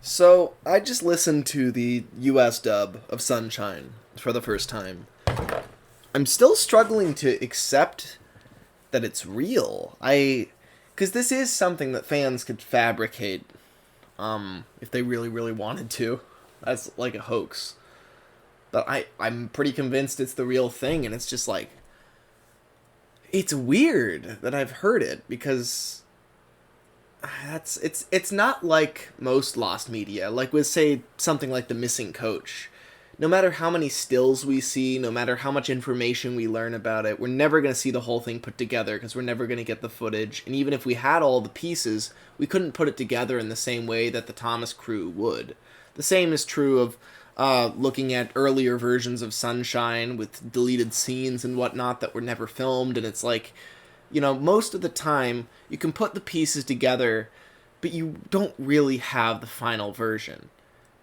So, I just listened to the US dub of Sunshine for the first time. I'm still struggling to accept that it's real. Cuz this is something that fans could fabricate if they really wanted to. That's like a hoax. But I'm pretty convinced it's the real thing, and it's just like it's weird that I've heard it because it's not like most lost media. Like with say something like The Missing Coach. No matter how many stills we see, no matter how much information we learn about it, we're never going to see the whole thing put together because we're never going to get the footage. And even if we had all the pieces, we couldn't put it together in the same way that the Thomas crew would. The same is true of looking at earlier versions of Sunshine with deleted scenes and whatnot that were never filmed. And it's like, most of the time you can put the pieces together, but you don't really have the final version.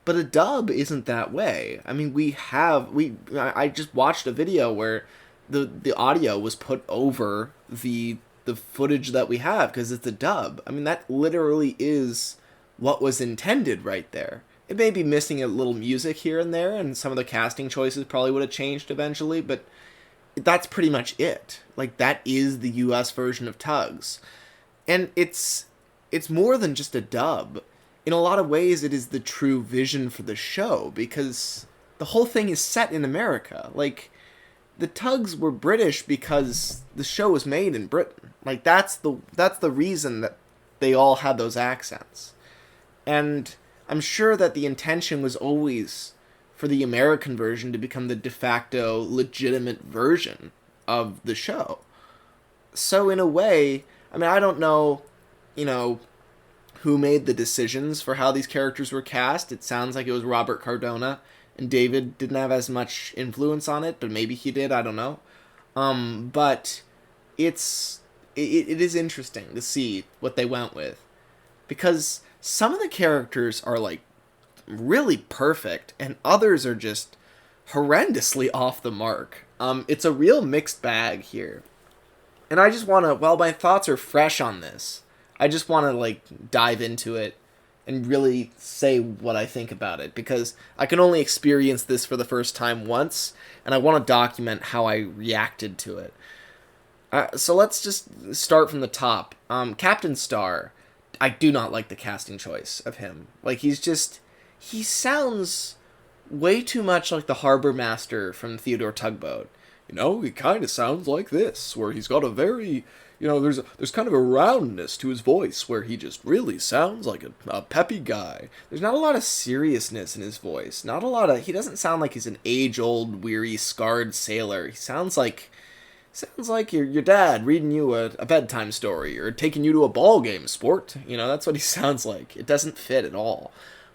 But a dub isn't that way. I mean, I just watched a video where the audio was put over the footage that we have because it's a dub. I mean, that literally is what was intended right there. It may be missing a little music here and there, and some of the casting choices probably would have changed eventually, but that's pretty much it. Like, that is the US version of Tugs. And it's more than just a dub. In a lot of ways, it is the true vision for the show, because the whole thing is set in America. Like, the Tugs were British because the show was made in Britain. Like, that's the reason that they all had those accents. And I'm sure that the intention was always for the American version to become the de facto legitimate version of the show. So in a way, I mean, I don't know, you know, who made the decisions for how these characters were cast. It sounds like it was Robert Cardona, and David didn't have as much influence on it, but maybe he did, I don't know. But it is interesting to see what they went with, because some of the characters are like really perfect, and others are just horrendously off the mark. It's a real mixed bag here. And I just want to, while my thoughts are fresh on this, I just want to like dive into it and really say what I think about it, because I can only experience this for the first time once, and I want to document how I reacted to it. So let's just start from the top. Captain Star, I do not like the casting choice of him. Like, he sounds way too much like the harbor master from Theodore Tugboat. He kind of sounds like this, where he's got a very, there's kind of a roundness to his voice, where he just really sounds like a peppy guy. There's not a lot of seriousness in his voice. He doesn't sound like he's an age-old, weary, scarred sailor. He sounds like your dad reading you a bedtime story, or taking you to a ball game, sport. That's what he sounds like. It doesn't fit at all.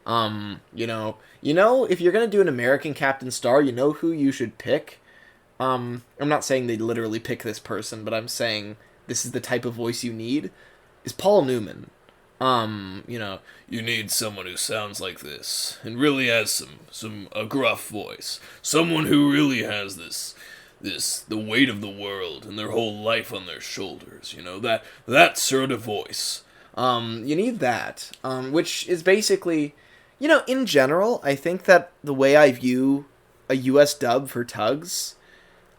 If you're gonna do an American Captain Star, you know who you should pick. I'm not saying they literally pick this person, but I'm saying this is the type of voice you need. Is Paul Newman. You need someone who sounds like this and really has a gruff voice. Someone who really has the weight of the world and their whole life on their shoulders. That sort of voice. You need that. Which is basically, in general, I think that the way I view a US dub for Tugs,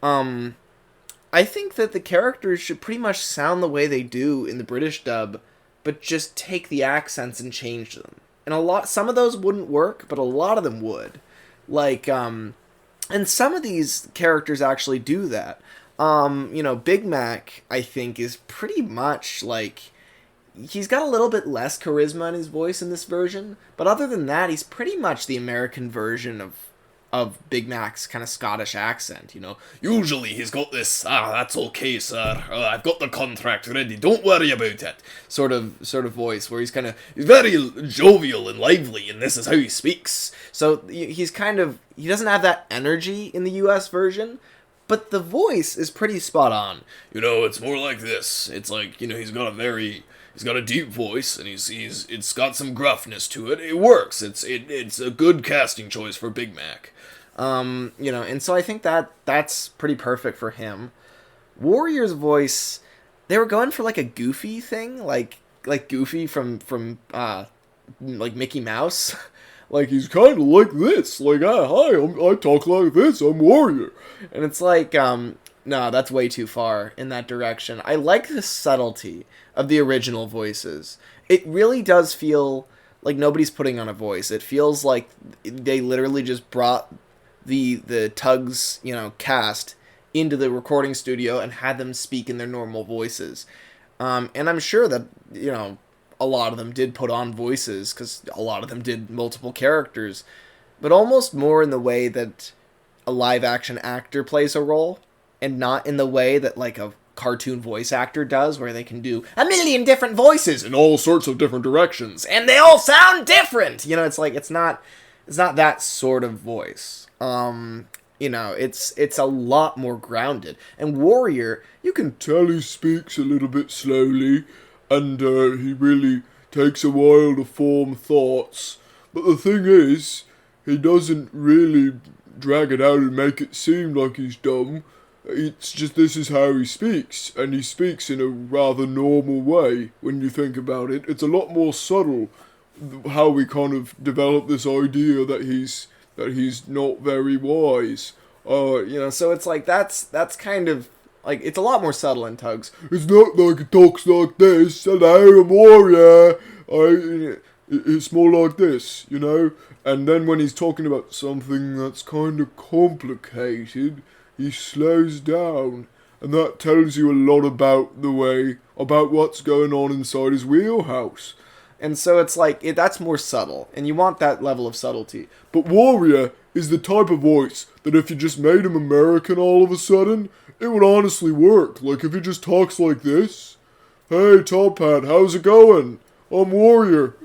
I think that the characters should pretty much sound the way they do in the British dub, but just take the accents and change them. And some of those wouldn't work, but a lot of them would. Like, and some of these characters actually do that. Big Mac, I think, is pretty much like, he's got a little bit less charisma in his voice in this version, but other than that, he's pretty much the American version of Big Mac's kind of Scottish accent. Usually he's got this, that's okay, sir, I've got the contract ready, don't worry about it, sort of voice, where he's very jovial and lively, and this is how he speaks. So he doesn't have that energy in the US version, but the voice is pretty spot on. It's more like this. It's like, he's got a deep voice, and it's got some gruffness to it. It works. It's a good casting choice for Big Mac. And so I think that's pretty perfect for him. Warrior's voice, they were going for like a Goofy thing, like Goofy from like Mickey Mouse. Like, he's kind of like this. Like, hi, I talk like this. I'm Warrior. And it's like, no, that's way too far in that direction. I like the subtlety of the original voices. It really does feel like nobody's putting on a voice. It feels like they literally just brought the TUGS, cast into the recording studio and had them speak in their normal voices. And I'm sure that, a lot of them did put on voices because a lot of them did multiple characters, but almost more in the way that a live action actor plays a role and not in the way that like a cartoon voice actor does, where they can do a million different voices in all sorts of different directions and they all sound different. It's like it's not that sort of voice. It's a lot more grounded. And Warrior, you can tell he speaks a little bit slowly, and he really takes a while to form thoughts. But the thing is, he doesn't really drag it out and make it seem like he's dumb. It's just this is how he speaks, and he speaks in a rather normal way when you think about it. It's a lot more subtle how we kind of develop this idea that he's not very wise. So it's like that's kind of like it's a lot more subtle in TUGS. It's not like he talks like this. Hello, I'm Warrior. It's more like this, And then when he's talking about something that's kind of complicated, he slows down, and that tells you a lot about what's going on inside his wheelhouse. And so it's like that's more subtle, and you want that level of subtlety. But Warrior is the type of voice that if you just made him American all of a sudden, it would honestly work. Like if he just talks like this, "Hey, Top Hat, how's it going? I'm Warrior."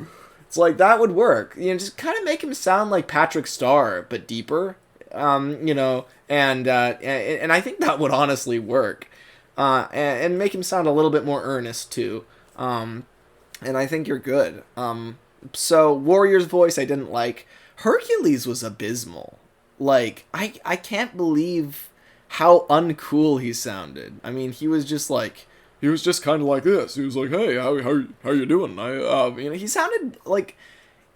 It's like that would work. Just kind of make him sound like Patrick Star, but deeper. And I think that would honestly work. And make him sound a little bit more earnest too. And I think you're good. So Warrior's voice I didn't like. Hercules was abysmal. Like I can't believe how uncool he sounded. I mean, he was just kind of like this. He was like, "Hey, how you doing?" He sounded like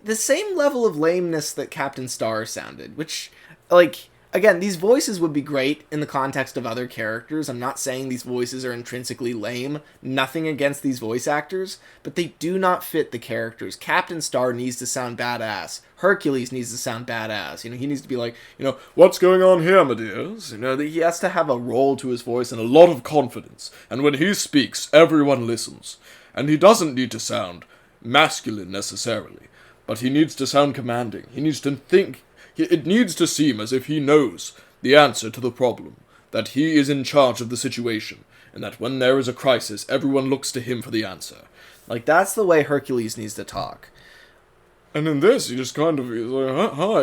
the same level of lameness that Captain Star sounded, which, like, again, these voices would be great in the context of other characters. I'm not saying these voices are intrinsically lame. Nothing against these voice actors, but they do not fit the characters. Captain Star needs to sound badass. Hercules needs to sound badass. He needs to be like, "What's going on here, my dears?" He has to have a roll to his voice and A lot of confidence. And when he speaks, everyone listens. And he doesn't need to sound masculine necessarily, but he needs to sound commanding. He needs to think. It needs to seem as if he knows the answer to the problem, that he is in charge of the situation, and that when there is a crisis, everyone looks to him for the answer. Like, that's the way Hercules needs to talk. And in this, he just kind of is like, "Hi,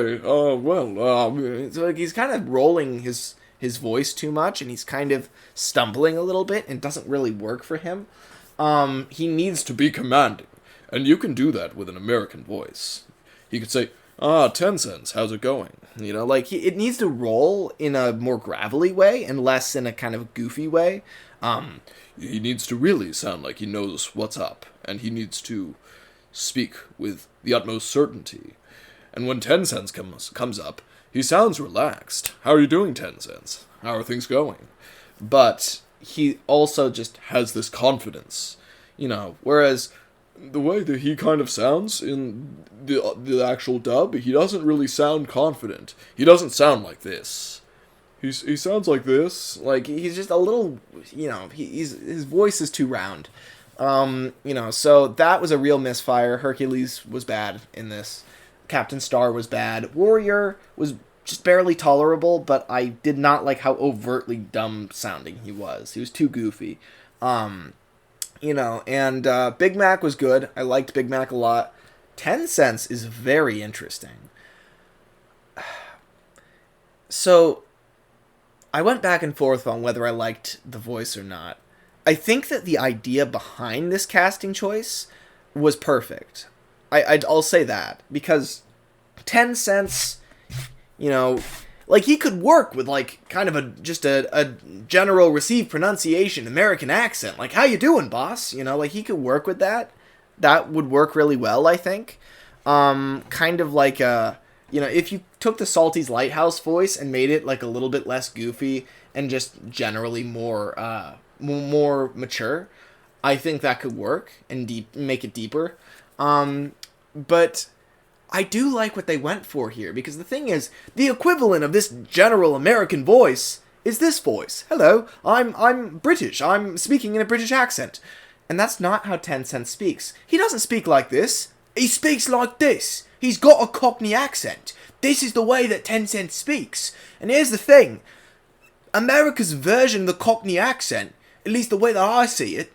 It's like he's kind of rolling his voice too much, and he's kind of stumbling a little bit, and it doesn't really work for him. He needs to be commanding, and you can do that with an American voice. He could say, 10 cents, how's it going?" It needs to roll in a more gravelly way and less in a kind of goofy way. He needs to really sound like he knows what's up, and he needs to speak with the utmost certainty. And when 10 cents comes up, he sounds relaxed. "How are you doing, 10 cents? How are things going?" But he also just has this confidence, whereas the way that he kind of sounds in the actual dub, he doesn't really sound confident. He doesn't sound like this. He sounds like this. Like, he's just a little, his voice is too round. So that was a real misfire. Hercules was bad in this. Captain Star was bad. Warrior was just barely tolerable, but I did not like how overtly dumb sounding he was. He was too goofy. Big Mac was good. I liked Big Mac a lot. 10 Cents is very interesting. So, I went back and forth on whether I liked the voice or not. I think that the idea behind this casting choice was perfect. I'll say that, because 10 Cents, he could work with, kind of a general received pronunciation American accent. Like, "How you doing, boss?" He could work with that. That would work really well, I think. kind of like a, if you took the Salty's Lighthouse voice and made it like a little bit less goofy and just generally more mature, I think that could work and make it deeper. But I do like what they went for here, because the thing is, the equivalent of this general American voice is this voice. Hello, I'm British. I'm speaking in a British accent. And that's not how 10 Cent speaks. He doesn't speak like this. He speaks like this. He's got a Cockney accent. This is the way that 10 Cent speaks. And here's the thing. America's version of the Cockney accent, at least the way that I see it,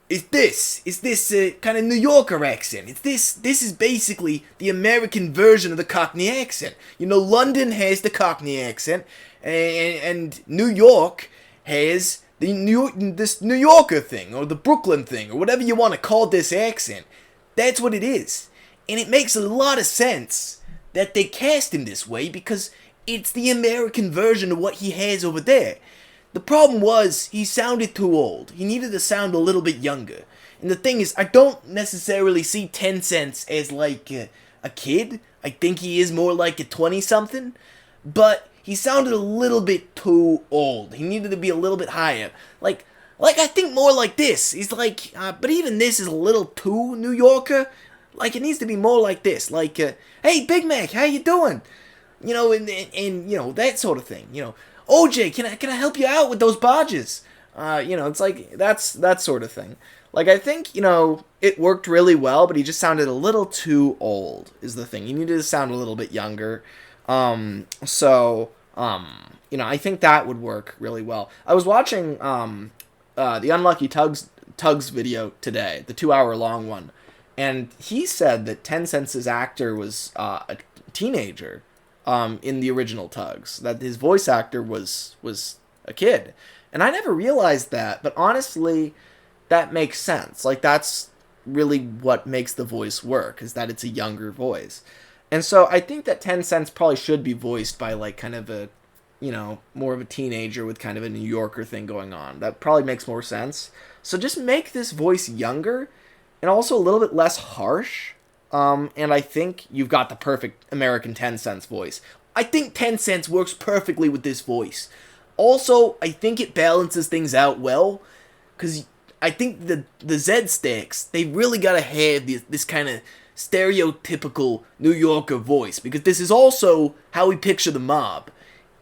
is this kind of New Yorker accent. This is basically the American version of the Cockney accent. London has the Cockney accent, and New York has this New Yorker thing, or the Brooklyn thing, or whatever you want to call this accent. That's what it is. And it makes a lot of sense that they cast him this way, because it's the American version of what he has over there. The problem was, he sounded too old. He needed to sound a little bit younger. And the thing is, I don't necessarily see 10 Cent as like a kid. I think he is more like a 20-something. But he sounded a little bit too old. He needed to be a little bit higher. Like I think more like this. He's like, but even this is a little too New Yorker. Like, it needs to be more like this. Like, hey, Big Mac, how you doing? And that sort of thing. OJ, can I help you out with those barges? It's like, that's that sort of thing. Like, I think, it worked really well, but he just sounded a little too old, is the thing. He needed to sound a little bit younger. I think that would work really well. I was watching, the Unlucky TUGS video today, the 2-hour-long one, and he said that 10 Cent's actor was, a teenager. In the original TUGS, that his voice actor was a kid, and I never realized that. But honestly, that makes sense. Like, that's really what makes the voice work, is that it's a younger voice. And so I think that 10 Cent probably should be voiced by like kind of a, more of a teenager with kind of a New Yorker thing going on. That probably makes more sense. So just make this voice younger and also a little bit less harsh. And I think you've got the perfect American 10 Cent voice. I think 10 Cent works perfectly with this voice. Also, I think it balances things out well, because I think the Zed Stacks, they really gotta have this kind of stereotypical New Yorker voice, because this is also how we picture the mob.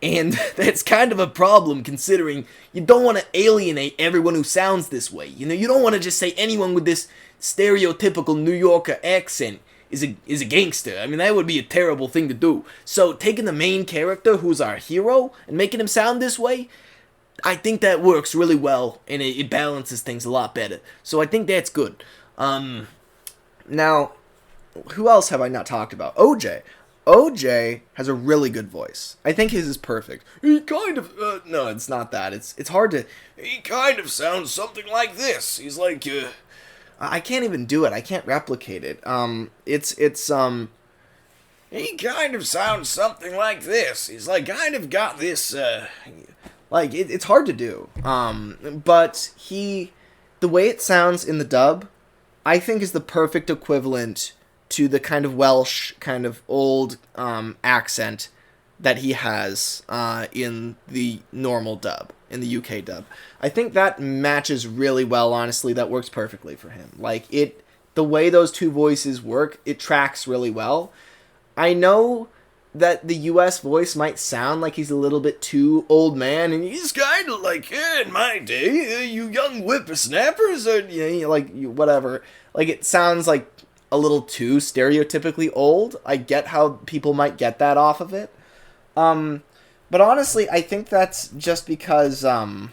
And that's kind of a problem, considering you don't want to alienate everyone who sounds this way. You don't want to just say anyone with this stereotypical New Yorker accent is a gangster. I mean, that would be a terrible thing to do. So taking the main character, who's our hero, and making him sound this way, I think that works really well, and it balances things a lot better. So I think that's good. Now, who else have I not talked about? OJ. OJ has a really good voice. I think his is perfect. He kind of, no, it's not that. It's hard to, he kind of sounds something like this. He's like, I can't even do it. I can't replicate it. He kind of sounds something like this. He's like, kind of got this, like, it's hard to do. But the way it sounds in the dub, I think is the perfect equivalent to the kind of Welsh, kind of old accent that he has in the normal dub, in the UK dub. I think that matches really well, honestly. That works perfectly for him. Like, the way those two voices work, it tracks really well. I know that the US voice might sound like he's a little bit too old man, and he's kind of like, in my day, you young whippersnappers, or, whatever. Like, it sounds like a little too stereotypically old. I get how people might get that off of it. But honestly, I think that's just because, I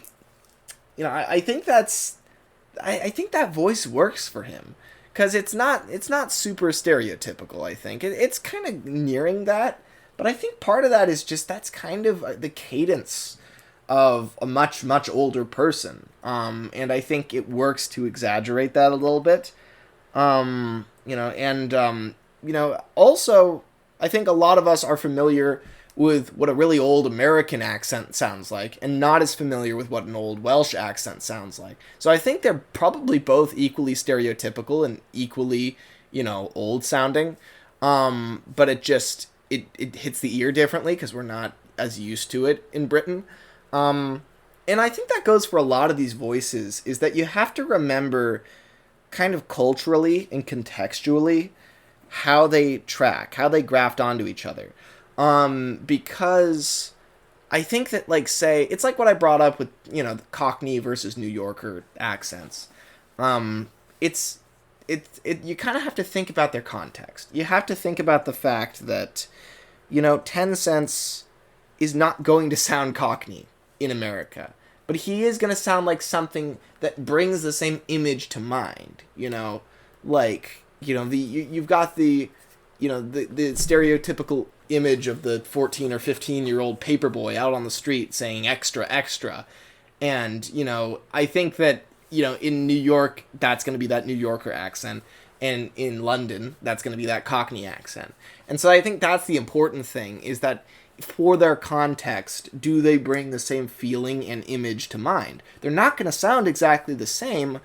think that voice works for him. Because it's not super stereotypical, I think. It's kind of nearing that. But I think part of that is just that's kind of the cadence of a much, much older person. And I think it works to exaggerate that a little bit. Also, I think a lot of us are familiar with what a really old American accent sounds like, and not as familiar with what an old Welsh accent sounds like. So I think they're probably both equally stereotypical and equally, old sounding. But it hits the ear differently because we're not as used to it in Britain. And I think that goes for a lot of these voices, is that you have to remember kind of culturally and contextually how they track, how they graft onto each other. Because I think that, like, say, it's like what I brought up with, the Cockney versus New Yorker accents. It's you kind of have to think about their context. You have to think about the fact that, 10 Cents is not going to sound Cockney in America, but he is going to sound like something that brings the same image to mind. Like, you've got the stereotypical image of the 14 or 15-year-old paperboy out on the street saying extra extra, and I think that in New York that's going to be that New Yorker accent, and in London that's going to be that Cockney accent. And so I think that's the important thing, is that for their context, do they bring the same feeling and image to mind? They're not going to sound exactly the same,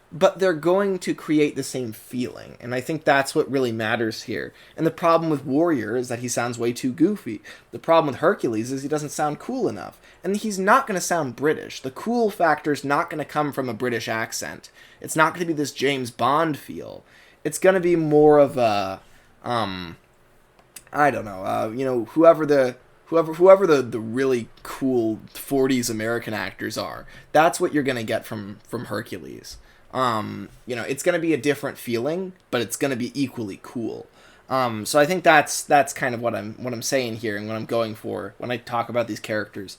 but they're going to create the same feeling. And I think that's what really matters here. And the problem with Warrior is that he sounds way too goofy. The problem with Hercules is he doesn't sound cool enough. And he's not going to sound British. The cool factor is not going to come from a British accent. It's not going to be this James Bond feel. It's going to be more of a, I don't know, whoever the really cool 40s American actors are. That's what you're going to get from Hercules. It's going to be a different feeling, but it's going to be equally cool. So I think that's kind of what I'm saying here, and what I'm going for when I talk about these characters.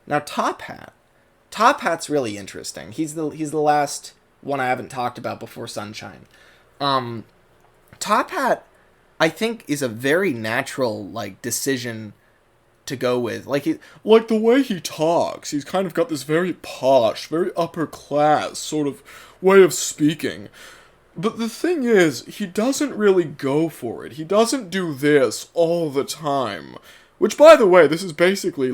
Now, Top Hat's really interesting. He's the last one I haven't talked about before Sunshine. Top Hat, I think, is a very natural decision to go with. Like the way he talks, he's kind of got this very posh, very upper class sort of way of speaking. But the thing is, he doesn't really go for it. He doesn't do this all the time. Which, by the way, this is basically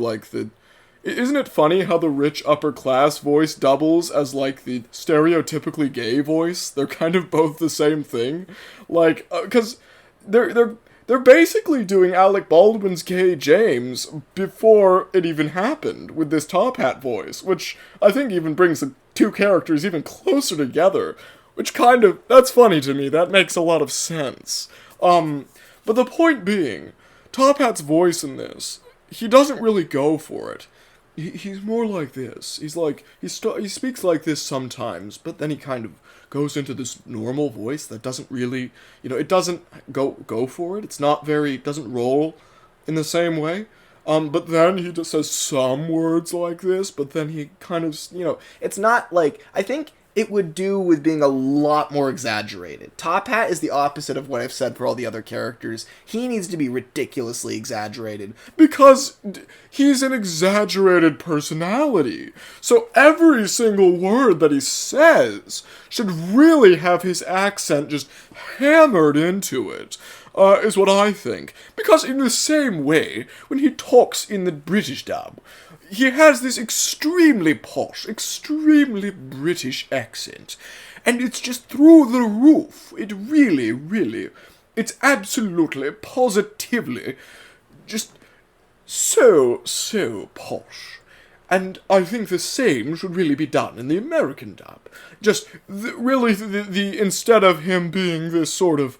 isn't it funny how the rich upper class voice doubles as the stereotypically gay voice? They're kind of both the same thing. Because they're basically doing Alec Baldwin's Gay James before it even happened with this Top Hat voice, which I think even brings the two characters even closer together, which that's funny to me. That makes a lot of sense. But the point being, Top Hat's voice in this, he doesn't really go for it. He's more like this. He speaks like this sometimes, but then he kind of goes into this normal voice that doesn't really, it doesn't go for it. It's not very, it doesn't roll in the same way. But then he just says some words like this, but then he kind of, it's not I think it would do with being a lot more exaggerated. Top Hat is the opposite of what I've said for all the other characters. He needs to be ridiculously exaggerated. Because he's an exaggerated personality. So every single word that he says should really have his accent just hammered into it. Is what I think. Because in the same way, when he talks in the British dub, he has this extremely posh, extremely British accent. And it's just through the roof. It really, it's absolutely, positively, just so posh. And I think the same should really be done in the American dub. Just, instead of him being this sort of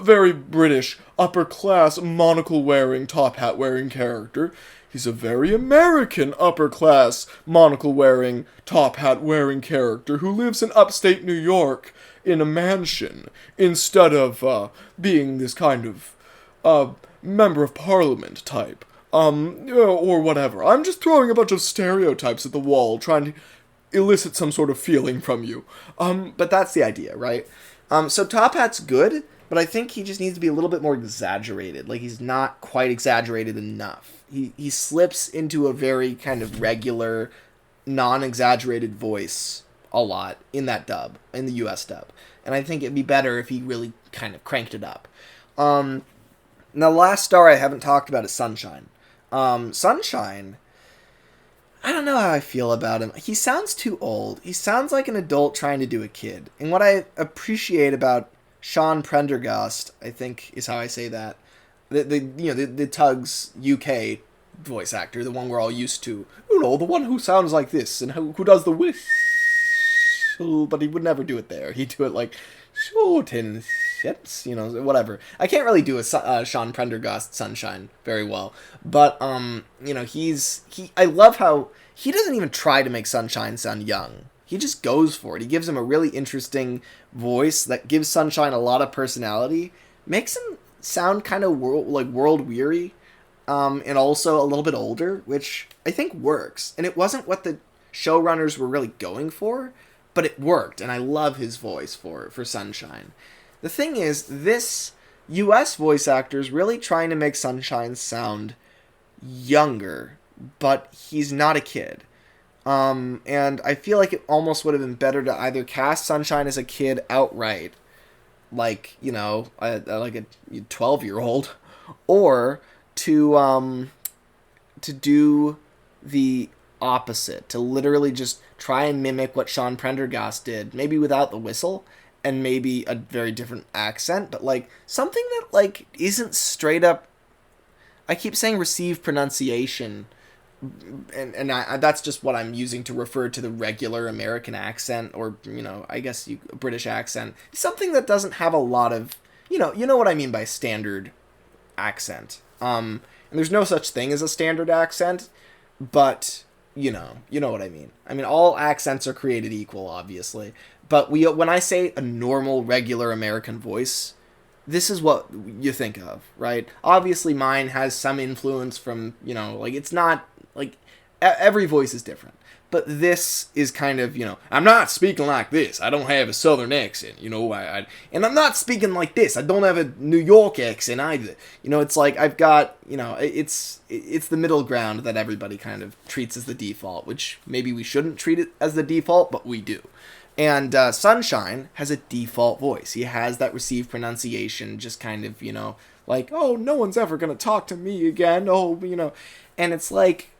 very British, upper-class, monocle-wearing, top-hat-wearing character, he's a very American, upper-class, monocle-wearing, top-hat-wearing character who lives in upstate New York in a mansion, instead of being this kind of member of parliament type. Or whatever. I'm just throwing a bunch of stereotypes at the wall, trying to elicit some sort of feeling from you. But that's the idea, right? So Top Hat's good, but I think he just needs to be a little bit more exaggerated. He's not quite exaggerated enough. He slips into a very kind of regular, non-exaggerated voice a lot in that dub, in the US dub. And I think it'd be better if he really kind of cranked it up. Now, the last star I haven't talked about is Sunshine. Sunshine, I don't know how I feel about him. He sounds too old. He sounds like an adult trying to do a kid. And what I appreciate about Sean Prendergast, I think is how I say that. The TUGS UK voice actor, the one we're all used to. The one who sounds like this and who does the whistle, but he would never do it there. He'd do it like shorten ships, whatever. I can't really do a Sean Prendergast Sunshine very well, but I love how he doesn't even try to make Sunshine sound young. He just goes for it. He gives him a really interesting voice that gives Sunshine a lot of personality, makes him sound kind of world weary, and also a little bit older, which I think works. And it wasn't what the showrunners were really going for, but it worked, and I love his voice for Sunshine. The thing is, this US voice actor is really trying to make Sunshine sound younger, but he's not a kid. And I feel like it almost would have been better to either cast Sunshine as a kid outright, like, like a 12-year-old, or to do the opposite, to literally just try and mimic what Sean Prendergast did, maybe without the whistle, and maybe a very different accent, but, like, something that, like, isn't straight up, I keep saying received pronunciation, and that's just what I'm using to refer to the regular American accent, or, I guess British accent. Something that doesn't have a lot of, you know what I mean by standard accent. And there's no such thing as a standard accent, but, you know what I mean. I mean, all accents are created equal, obviously, but when I say a normal, regular American voice, this is what you think of, right? Obviously, mine has some influence from, it's not, like, every voice is different. But this is kind of, I'm not speaking like this. I don't have a southern accent, and I'm not speaking like this. I don't have a New York accent either. It's like I've got, it's the middle ground that everybody kind of treats as the default, which maybe we shouldn't treat it as the default, but we do. And Sunshine has a default voice. He has that received pronunciation, just kind of, like, oh, no one's ever going to talk to me again. Oh, and it's like,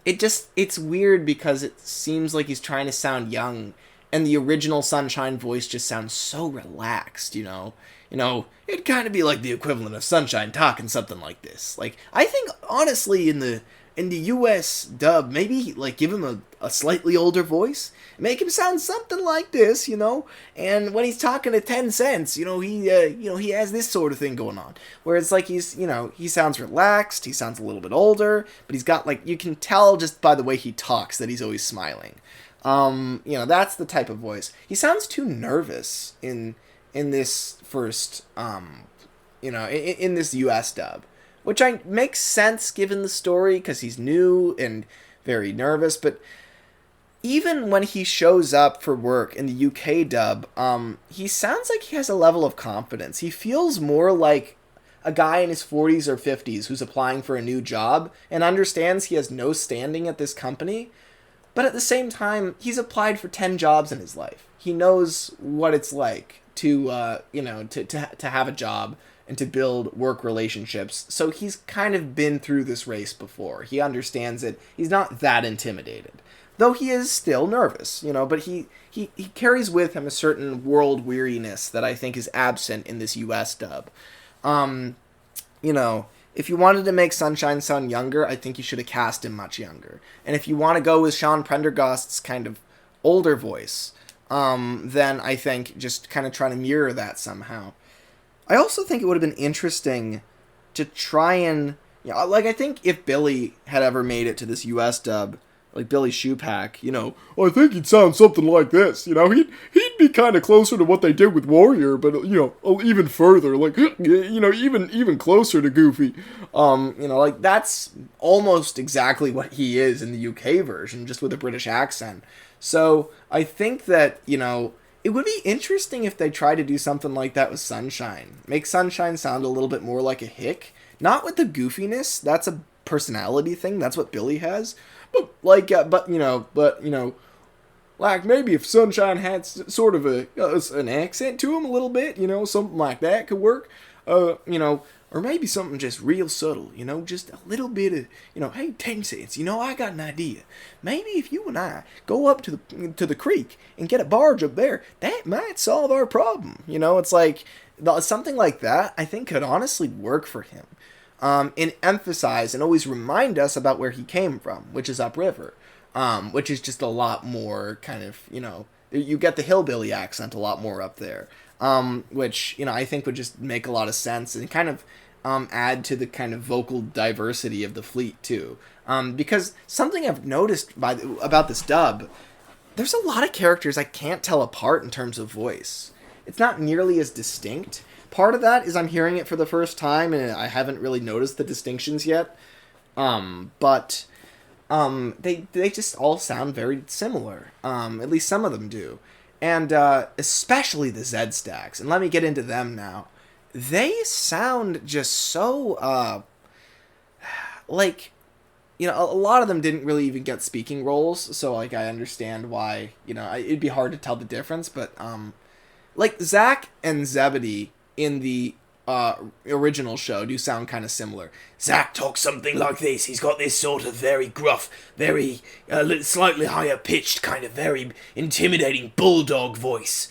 it's weird because it seems like he's trying to sound young, and the original Sunshine voice just sounds so relaxed, it'd kind of be like the equivalent of Sunshine talking something like this. Like, I think, honestly, in the US dub, maybe, like, give him a slightly older voice, make him sound something like this, and when he's talking to 10 cents, he has this sort of thing going on, where it's like he's, he sounds relaxed, he sounds a little bit older, but he's got, like, you can tell just by the way he talks that he's always smiling. That's the type of voice. He sounds too nervous in this first, in this US dub, which makes sense given the story, because he's new and very nervous, but even when he shows up for work in the UK dub, he sounds like he has a level of confidence. He feels more like a guy in his 40s or 50s who's applying for a new job and understands he has no standing at this company, but at the same time, he's applied for 10 jobs in his life. He knows what it's like to have a job and to build work relationships. So he's kind of been through this race before. He understands it. He's not that intimidated. Though he is still nervous, but he carries with him a certain world weariness that I think is absent in this US dub. If you wanted to make Sunshine sound younger, I think you should have cast him much younger. And if you want to go with Sean Prendergast's kind of older voice, then I think just kind of try to mirror that somehow. I also think it would have been interesting to try and, I think if Billy had ever made it to this US dub, like Billy Shoepack, I think he'd sound something like this, he'd be kind of closer to what they did with Warrior, but, even further, like, even closer to Goofy. Like, that's almost exactly what he is in the UK version, just with a British accent. So, I think that, it would be interesting if they tried to do something like that with Sunshine. Make Sunshine sound a little bit more like a hick. Not with the goofiness. That's a personality thing. That's what Billy has. But, like, like, maybe if Sunshine had sort of an accent to him a little bit, something like that could work. or maybe something just real subtle, just a little bit of, hey, 10 cents, I got an idea. Maybe if you and I go up to the creek and get a barge up there, that might solve our problem. It's like, something like that, I think, could honestly work for him. And emphasize and always remind us about where he came from, which is upriver, which is just a lot more kind of, you get the hillbilly accent a lot more up there, which, I think would just make a lot of sense and kind of add to the kind of vocal diversity of the fleet, too. Because something I've noticed about this dub, there's a lot of characters I can't tell apart in terms of voice. It's not nearly as distinct. Part of that is I'm hearing it for the first time and I haven't really noticed the distinctions yet. But they just all sound very similar. At least some of them do. And especially the Z stacks. And let me get into them now. They sound just so like, a lot of them didn't really even get speaking roles, so like I understand why, it'd be hard to tell the difference, but like Zach and Zebedee in the original show do sound kind of similar. Zach talks something like this. He's got this sort of very gruff, very slightly higher pitched, kind of very intimidating bulldog voice.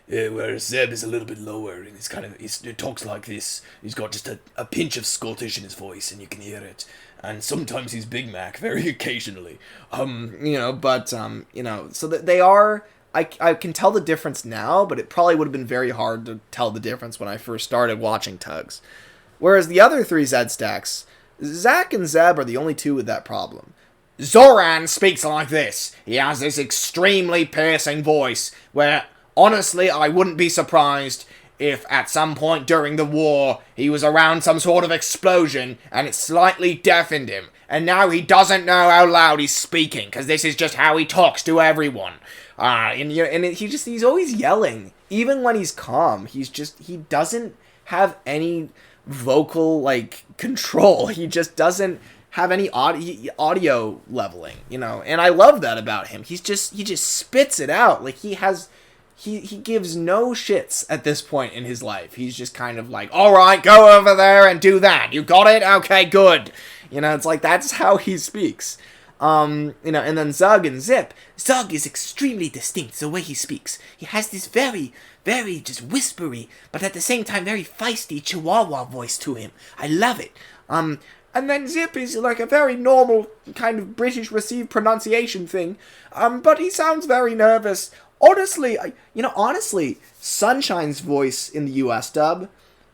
Whereas Zeb is a little bit lower, and it talks like this. He's got just a pinch of Scottish in his voice, and you can hear it. And sometimes he's Big Mac, very occasionally. So that they are. I can tell the difference now, but it probably would have been very hard to tell the difference when I first started watching Tugs. Whereas the other three Zed stacks, Zach and Zeb are the only two with that problem. Zoran speaks like this. He has this extremely piercing voice, where, honestly, I wouldn't be surprised if at some point during the war he was around some sort of explosion and it slightly deafened him, and now he doesn't know how loud he's speaking, because this is just how he talks to everyone. He's always yelling. Even when he's calm, he doesn't have any vocal, control. He just doesn't have any audio leveling, and I love that about him. He just spits it out. Like, he gives no shits at this point in his life. He's just kind of like, all right, go over there and do that. You got it? Okay, good. It's like, that's how he speaks. And then Zug and Zip. Zug is extremely distinct, the way he speaks. He has this very, very just whispery, but at the same time very feisty Chihuahua voice to him. I love it. And then Zip is like a very normal kind of British received pronunciation thing. But he sounds very nervous. Honestly, Sunshine's voice in the US dub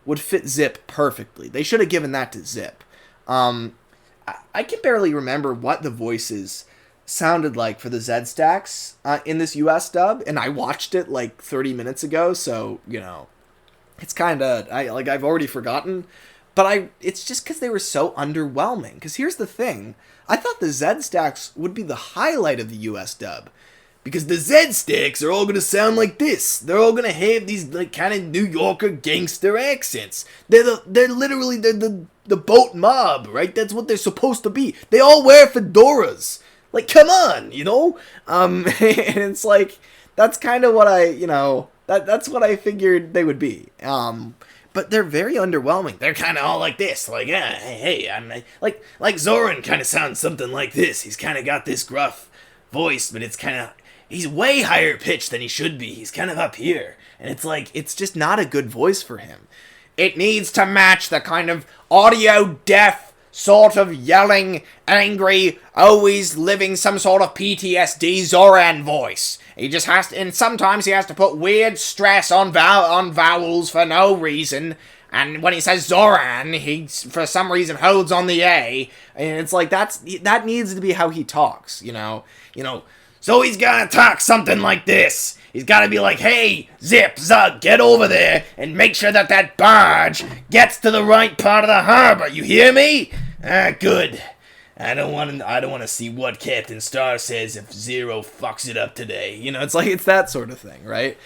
would fit Zip perfectly. They should have given that to Zip. I can barely remember what the voices sounded like for the Z stacks in this US dub, and I watched it 30 minutes ago, so, it's kind of, I've already forgotten, but it's just because they were so underwhelming. Because here's the thing, I thought the Z stacks would be the highlight of the US dub, because the Z stacks are all going to sound like this. They're all going to have these kind of New Yorker gangster accents. They're literally the boat mob, right? That's what they're supposed to be. They all wear fedoras. Come on, and it's that's kind of what that's what I figured they would be. But they're very underwhelming. They're kind of all like this, hey, I'm like Zoran kind of sounds something like this. He's kind of got this gruff voice, but he's way higher pitched than he should be. He's kind of up here, and it's just not a good voice for him. It needs to match the kind of audio deaf, sort of yelling, angry, always living some sort of PTSD Zoran voice. He just has to, and sometimes he has to put weird stress on vowels for no reason. And when he says Zoran, he for some reason holds on the A, and it's that needs to be how he talks, So he's gotta talk something like this. He's gotta be like, hey, Zip, Zug, get over there and make sure that barge gets to the right part of the harbor. You hear me? Good. I don't want to see what Captain Star says if Zero fucks it up today. It's that sort of thing, right?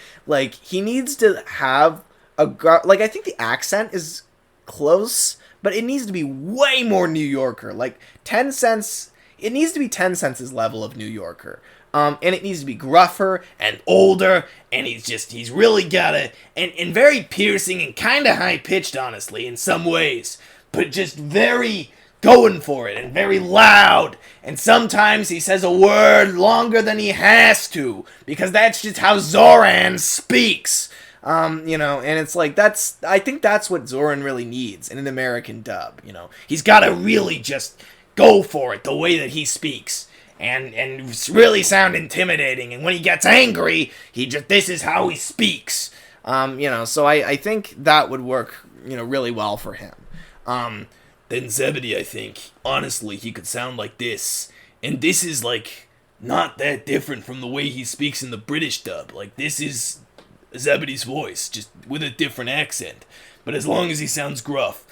He needs to have I think the accent is close, but it needs to be way more New Yorker. 10 Cents, it needs to be 10 Cents' level of New Yorker. And it needs to be gruffer and older, and he's really got a, and very piercing and kind of high-pitched, honestly, in some ways, but just very going for it and very loud. And sometimes he says a word longer than he has to, because that's just how Zoran speaks. And it's like, I think that's what Zoran really needs in an American dub, He's gotta really just go for it the way that he speaks. And really sound intimidating. And when he gets angry, this is how he speaks. So I think that would work, really well for him. Then Zebedee, I think, honestly, he could sound like this. And this is, like, not that different from the way he speaks in the British dub. Like, this is Zebedee's voice, just with a different accent. But as long as he sounds gruff.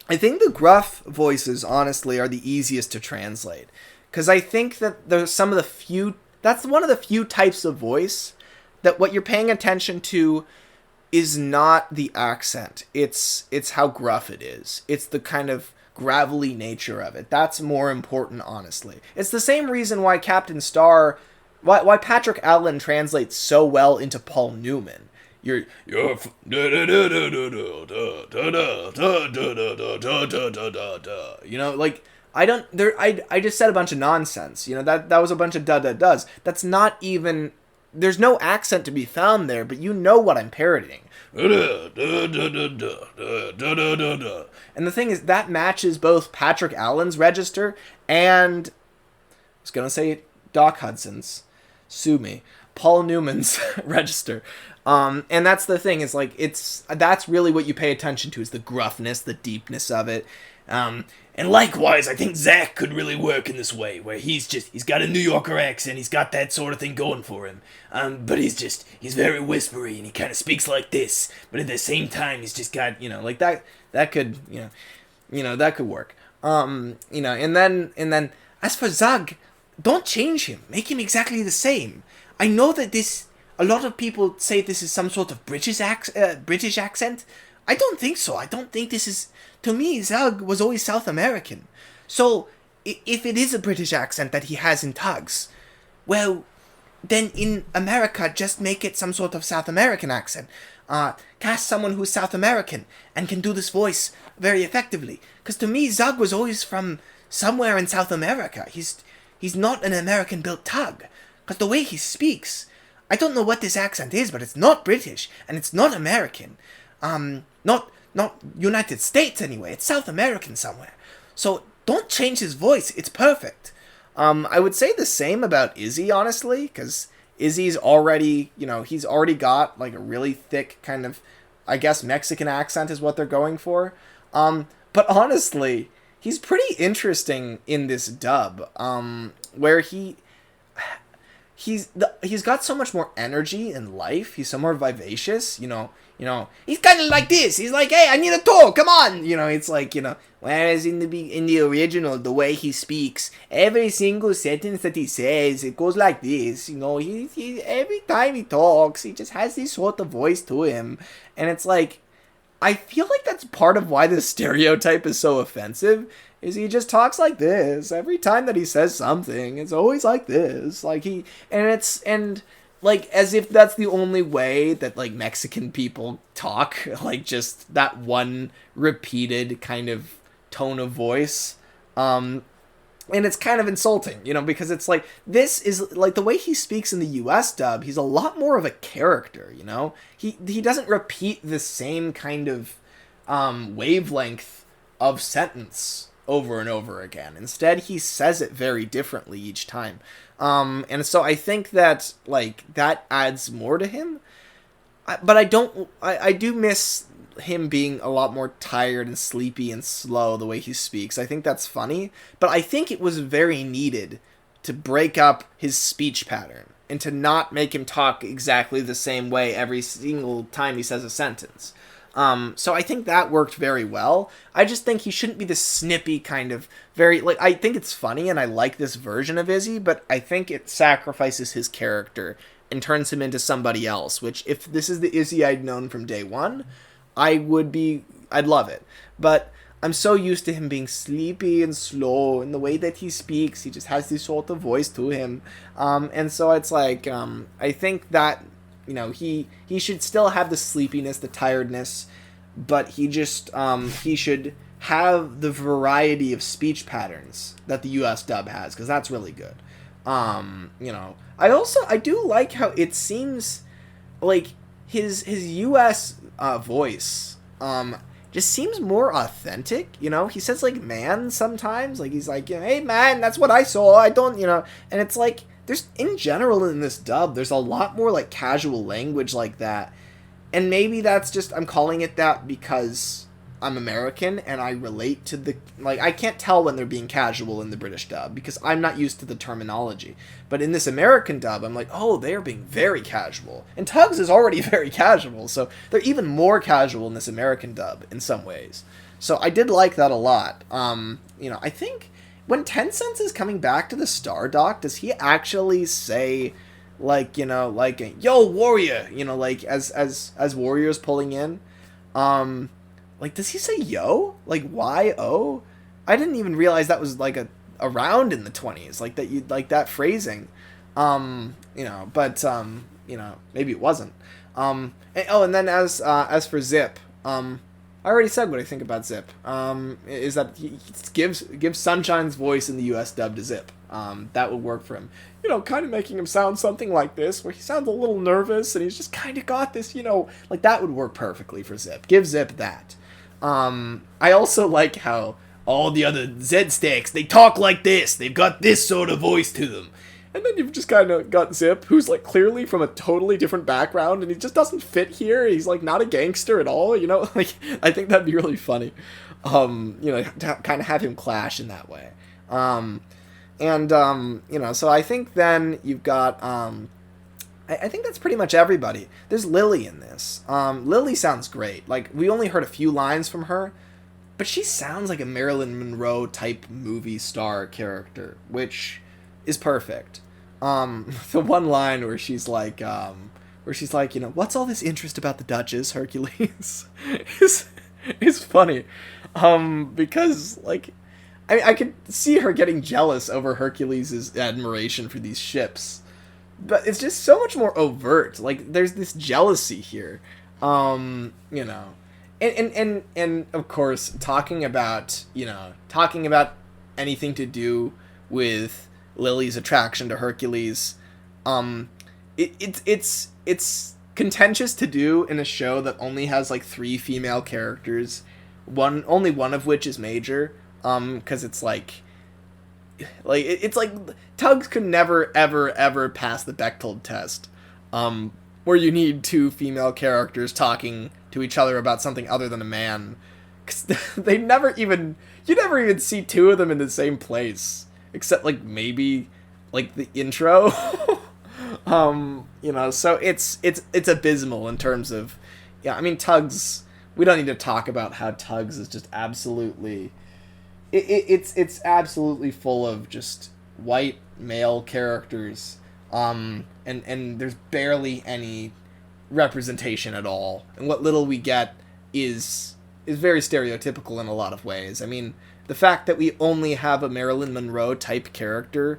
I think the gruff voices, honestly, are the easiest to translate. Because I think that there's that's one of the few types of voice that what you're paying attention to is not the accent. It's how gruff it is. It's the kind of gravelly nature of it. That's more important, honestly. It's the same reason why Captain Star, why Patrick Allen translates so well into Paul Newman. I just said a bunch of nonsense. That was a bunch of da-da-does. That's not even, there's no accent to be found there, but you know what I'm parodying. And the thing is, that matches both Patrick Allen's register and, I was gonna say Doc Hudson's, sue me, Paul Newman's register. And that's the thing, is like, that's really what you pay attention to, is the gruffness, the deepness of it. And likewise, I think Zach could really work in this way, where he's got a New Yorker accent, he's got that sort of thing going for him. But he's very whispery, and he kind of speaks like this, but at the same time, he's just got, like that could, that could work. And then, as for Zug, don't change him, make him exactly the same. I know that a lot of people say this is some sort of British accent. I don't think so. I don't think this is... To me, Zug was always South American. So, if it is a British accent that he has in TUGS, well, then in America, just make it some sort of South American accent. Cast someone who's South American and can do this voice very effectively. Because to me, Zug was always from somewhere in South America. He's not an American-built Tug. Because the way he speaks... I don't know what this accent is, but it's not British, and it's not American. Not United States anyway. It's South American somewhere. So don't change his voice. It's perfect. I would say the same about Izzy, honestly, because Izzy's already, he's already got like a really thick kind of, I guess, Mexican accent is what they're going for. But honestly, he's pretty interesting in this dub, where he's got so much more energy and life. He's so more vivacious, he's kind of like this. He's like, hey, I need a talk, come on. It's like, whereas in the original, the way he speaks, every single sentence that he says, it goes like this. He every time he talks, he just has this sort of voice to him. And it's like, I feel like that's part of why this stereotype is so offensive, is he just talks like this. Every time that he says something, it's always like this. And as if that's the only way that, like, Mexican people talk, like, just that one repeated kind of tone of voice. And it's kind of insulting, because it's like, this is, like, the way he speaks in the US dub, he's a lot more of a character, He doesn't repeat the same kind of wavelength of sentence over and over again. Instead, he says it very differently each time. And so I think that, like, that adds more to him. But I do miss him being a lot more tired and sleepy and slow the way he speaks. I think that's funny. But I think it was very needed to break up his speech pattern and to not make him talk exactly the same way every single time he says a sentence. So I think that worked very well. I just think he shouldn't be this snippy kind of I think it's funny and I like this version of Izzy, but I think it sacrifices his character and turns him into somebody else, which if this is the Izzy I'd known from day one, I'd love it. But I'm so used to him being sleepy and slow in the way that he speaks. He just has this sort of voice to him. And so it's like, I think that, he should still have the sleepiness, the tiredness, but he should have the variety of speech patterns that the US dub has, because that's really good. I do like how it seems like his US voice just seems more authentic. He says like man sometimes, like he's like, hey man, that's what I saw, I don't, and it's like there's in general in this dub there's a lot more like casual language like that, and maybe that's just I'm calling it that because I'm American and I relate to I can't tell when they're being casual in the British dub because I'm not used to the terminology. But in this American dub, I'm like, oh, they're being very casual. And TUGS is already very casual, so they're even more casual in this American dub in some ways. So I did like that a lot. I think when Tencent is coming back to the Star Dock, does he actually say yo warrior, as warriors pulling in? Does he say yo? Y-O? I didn't even realize that was, around in the 20s. That phrasing. Maybe it wasn't. And then as for Zip, I already said what I think about Zip. Is that he gives Sunshine's voice in the US dub to Zip. That would work for him. Kind of making him sound something like this, where he sounds a little nervous, and he's just kind of got this, that would work perfectly for Zip. Give Zip that. I also like how all the other Z-Stacks, they talk like this. They've got this sort of voice to them. And then you've just kind of got Zip, who's, clearly from a totally different background, and he just doesn't fit here. He's, not a gangster at all, I think that'd be really funny. To kind of have him clash in that way. So I think then you've got, I think that's pretty much everybody. There's Lily in this. Lily sounds great. We only heard a few lines from her, but she sounds like a Marilyn Monroe type movie star character, which is perfect. The one line where she's like, what's all this interest about the Duchess, Hercules? is funny. Because, I could see her getting jealous over Hercules' admiration for these ships. But it's just so much more overt. There's this jealousy here. And of course, talking about anything to do with Lily's attraction to Hercules, it's contentious to do in a show that only has 3 female characters, only one of which is major, because it's TUGS could never, ever, ever pass the Bechtold test, where you need 2 female characters talking to each other about something other than a man. 'Cause you never even see 2 of them in the same place, except, maybe, the intro. So it's abysmal in terms of, TUGS, we don't need to talk about how TUGS is just absolutely... It's absolutely full of just white male characters, and there's barely any representation at all. And what little we get is very stereotypical in a lot of ways. The fact that we only have a Marilyn Monroe type character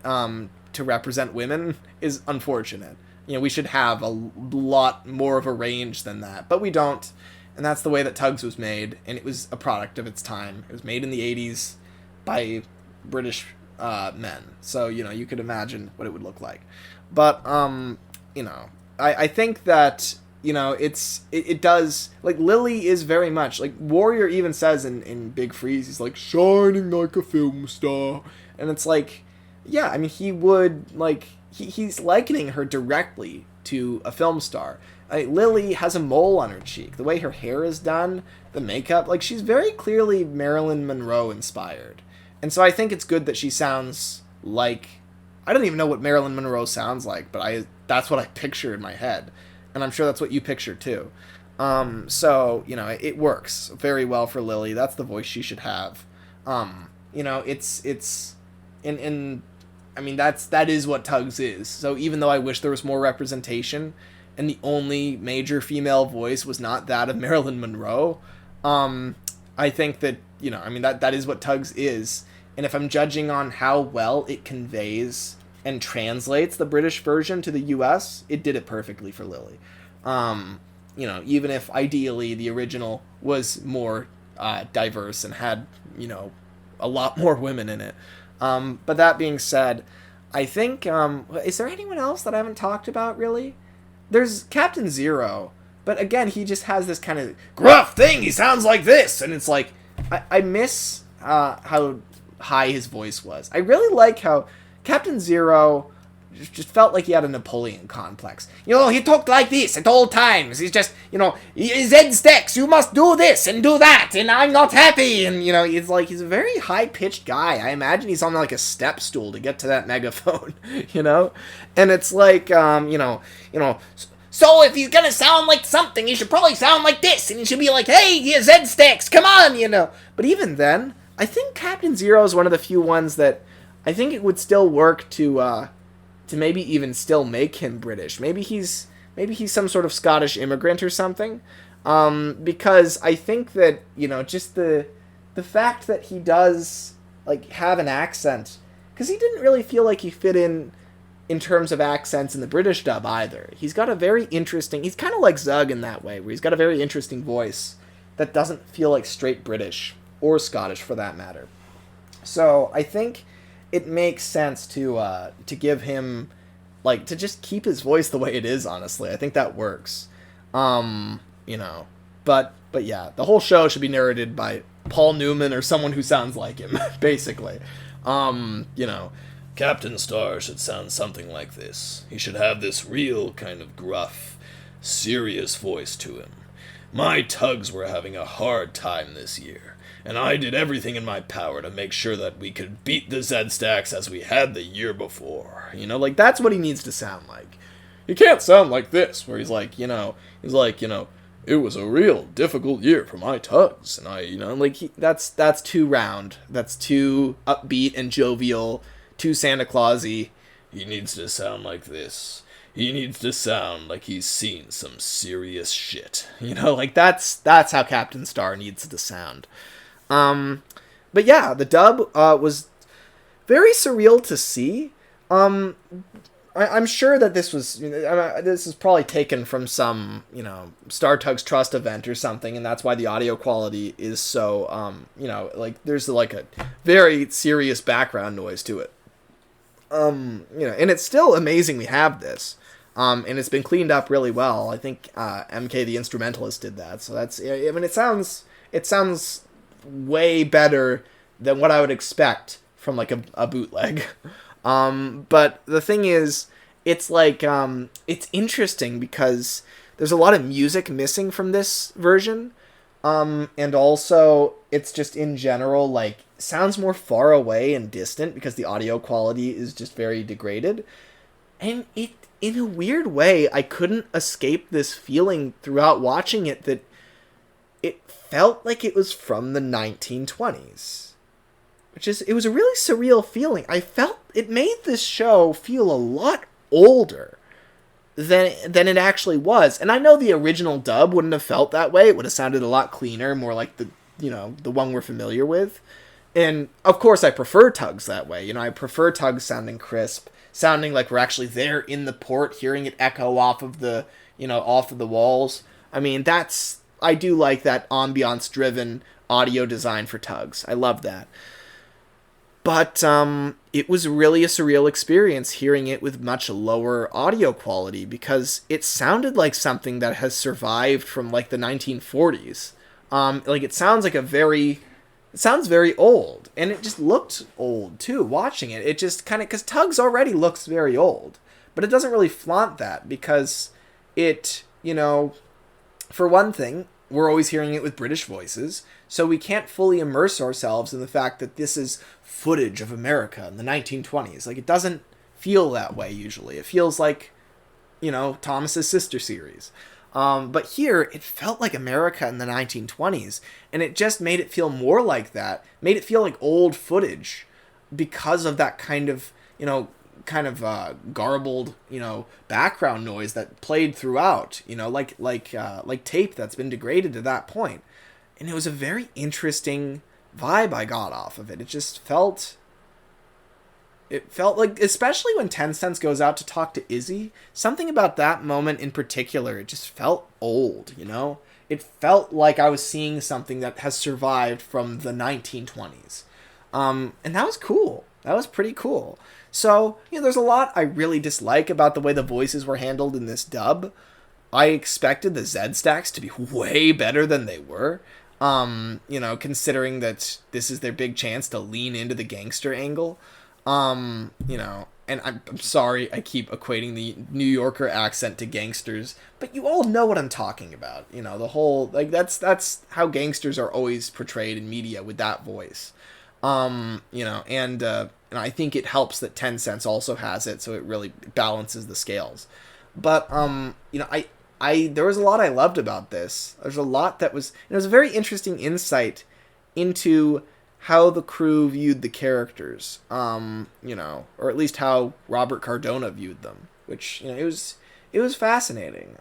to represent women is unfortunate. We should have a lot more of a range than that, but we don't. And that's the way that TUGS was made, and it was a product of its time. It was made in the 80s by British men. So, you could imagine what it would look like. But, I think that, it does, Lily is very much, Warrior even says in Big Freeze, he's shining like a film star. And it's he would, he's likening her directly to a film star. Lily has a mole on her cheek. The way her hair is done, the makeup, she's very clearly Marilyn Monroe inspired. And so I think it's good that she sounds like... I don't even know what Marilyn Monroe sounds like, but that's what I picture in my head. And I'm sure that's what you picture too. So, it works very well for Lily. That's the voice she should have. That is what TUGS is. So even though I wish there was more representation, and the only major female voice was not that of Marilyn Monroe, I think that, I mean, that is what Tugs is. And if I'm judging on how well it conveys and translates the British version to the US, it did it perfectly for Lily. Even if ideally the original was more diverse and had, a lot more women in it. But that being said, I think, is there anyone else that I haven't talked about, really? There's Captain Zero, but again, he just has this kind of gruff thing. He sounds like this, and it's like, I miss how high his voice was. I really like how Captain Zero just felt like he had a Napoleon complex. He talked like this at all times. He's just, Zed Stex, you must do this and do that, and I'm not happy. And, he's a very high-pitched guy. I imagine he's on, like, a step stool to get to that megaphone, And it's like, so if he's gonna sound like something, he should probably sound like this, and he should be like, hey, Zed Stex, come on, But even then, I think Captain Zero is one of the few ones that I think it would still work to maybe even still make him British. Maybe he's some sort of Scottish immigrant or something. Because I think that, just the fact that he does, like, have an accent, because he didn't really feel like he fit in terms of accents in the British dub either. He's got a very interesting, he's kind of like Zug in that way, where he's got a very interesting voice that doesn't feel like straight British, or Scottish for that matter. So I think it makes sense to give him, like, to just keep his voice the way it is, honestly. I think that works. But yeah, the whole show should be narrated by Paul Newman or someone who sounds like him, basically. Captain Star should sound something like this. He should have this real kind of gruff, serious voice to him. My Tugs were having a hard time this year, and I did everything in my power to make sure that we could beat the Zed-Stacks as we had the year before. That's what he needs to sound like. He can't sound like this, where he's like, it was a real difficult year for my Tugs, and that's too round. That's too upbeat and jovial, too Santa Clausy. He needs to sound like this. He needs to sound like he's seen some serious shit. That's how Captain Star needs to sound. But yeah, the dub was very surreal to see. I'm sure that this is probably taken from some, Star Tugs Trust event or something, and that's why the audio quality is so, there's like a very serious background noise to it. And it's still amazing we have this. And it's been cleaned up really well. I think MK the Instrumentalist did that. So that's, it sounds way better than what I would expect from like a bootleg. But the thing is, it's like, it's interesting because there's a lot of music missing from this version. And also it's just in general, like, sounds more far away and distant because the audio quality is just very degraded. And in a weird way, I couldn't escape this feeling throughout watching it that it felt like it was from the 1920s. It was a really surreal feeling. I felt it made this show feel a lot older than it actually was. And I know the original dub wouldn't have felt that way. It would have sounded a lot cleaner, more like the one we're familiar with. And of course I prefer Tugs that way. I prefer Tugs sounding crisp, sounding like we're actually there in the port, hearing it echo off of the walls. I mean, I do like that ambiance driven audio design for Tugs. I love that. But it was really a surreal experience hearing it with much lower audio quality because it sounded like something that has survived from like the 1940s. It sounds very old, and it just looked old too watching it. It just kind of, because Tugs already looks very old, but it doesn't really flaunt that because it, for one thing, we're always hearing it with British voices, so we can't fully immerse ourselves in the fact that this is footage of America in the 1920s. Like, it doesn't feel that way usually. It feels like, Thomas's Sister series. But here, it felt like America in the 1920s, and it just made it feel more like that, made it feel like old footage because of that kind of garbled, background noise that played throughout, like tape that's been degraded to that point. and it was a very interesting vibe I got off of it. It felt like, especially when Tencent goes out to talk to Izzy, something about that moment in particular, it just felt old, you know? It felt like I was seeing something that has survived from the 1920s. And that was cool. That was pretty cool. So, there's a lot I really dislike about the way the voices were handled in this dub. I expected the Z stacks to be way better than they were. Considering that this is their big chance to lean into the gangster angle. And I'm sorry I keep equating the New Yorker accent to gangsters, but you all know what I'm talking about. The whole, like, that's how gangsters are always portrayed in media, with that voice. And I think it helps that Tencent also has it, so it really balances the scales. But, there was a lot I loved about this. There's a lot that was, it was a very interesting insight into how the crew viewed the characters, or at least how Robert Cardona viewed them, which, it was fascinating.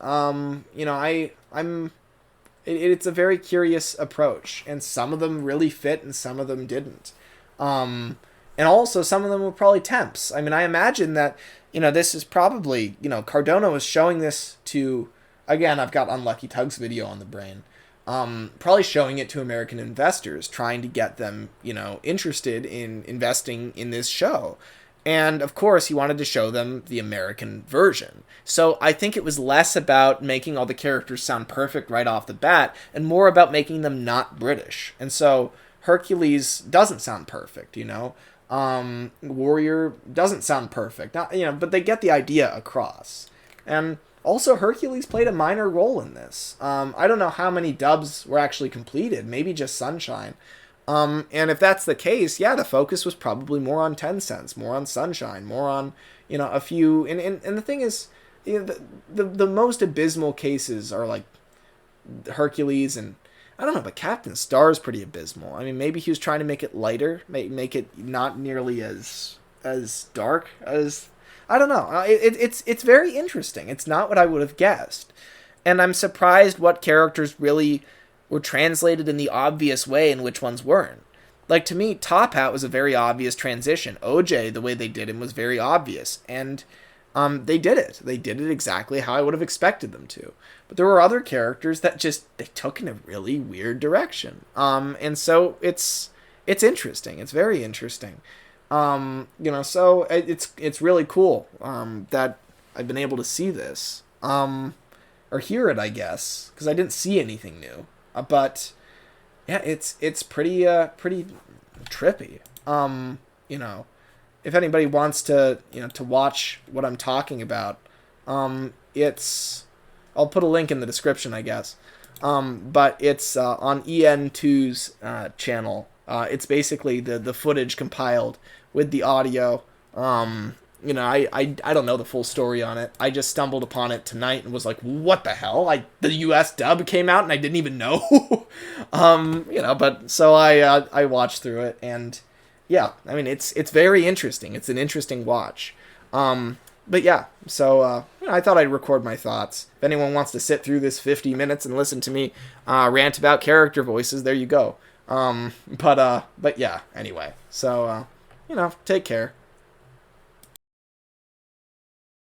It's a very curious approach, and some of them really fit and some of them didn't. And also some of them were probably temps. I mean, I imagine that, this is probably, Cardona was showing this to, again, I've got Unlucky TUGS video on the brain. Probably showing it to American investors, trying to get them, interested in investing in this show. And of course, he wanted to show them the American version. So I think it was less about making all the characters sound perfect right off the bat, and more about making them not British. And so Hercules doesn't sound perfect, Warrior doesn't sound perfect, but they get the idea across. And also, Hercules played a minor role in this. I don't know how many dubs were actually completed, maybe just Sunshine. And if that's the case, yeah, the focus was probably more on Tencent, more on Sunshine, more on, a few... And the thing is, the most abysmal cases are like Hercules and... I don't know, but Captain Star is pretty abysmal. I mean, maybe he was trying to make it lighter, make it not nearly as dark as... I don't know. It's very interesting. It's not what I would have guessed. And I'm surprised what characters really were translated in the obvious way and which ones weren't. Like, to me, Top Hat was a very obvious transition. OJ, the way they did him, was very obvious. And they did it. They did it exactly how I would have expected them to. But there were other characters that they took in a really weird direction. And so it's interesting. It's very interesting. So it's really cool, that I've been able to see this, or hear it, I guess, because I didn't see anything new, but yeah, it's pretty trippy. If anybody wants to watch what I'm talking about, I'll put a link in the description, I guess, but it's, on EN2's, channel. It's basically the footage compiled with the audio. I don't know the full story on it. I just stumbled upon it tonight and was like, what the hell? The US dub came out and I didn't even know. But so I watched through it, and yeah, I mean, it's very interesting. It's an interesting watch. But yeah, so I thought I'd record my thoughts. If anyone wants to sit through this 50 minutes and listen to me rant about character voices, there you go. But yeah, anyway. So, take care.